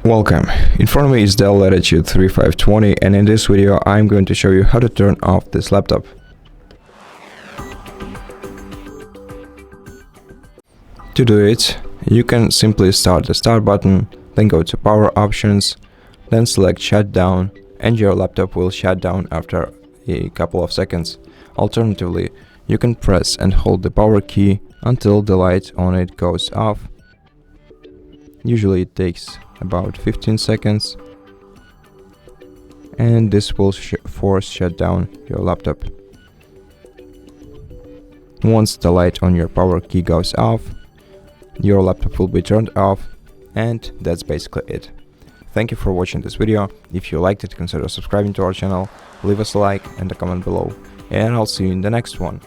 Welcome. In front of me is DELL Latitude 3520, and in this video I'm going to show you how to turn off this laptop. To do it, you can simply start the start button, then go to power options, then select shutdown, and your laptop will shut down after a couple of seconds. Alternatively, you can press and hold the power key until the light on it goes off. Usually it takes about 15 seconds, and this will force shut down your laptop. Once the light on your power key goes off, your laptop will be turned off, and that's basically it. Thank you for watching this video. If you liked it, consider subscribing to our channel, leave us a like and a comment below, and I'll see you in the next one.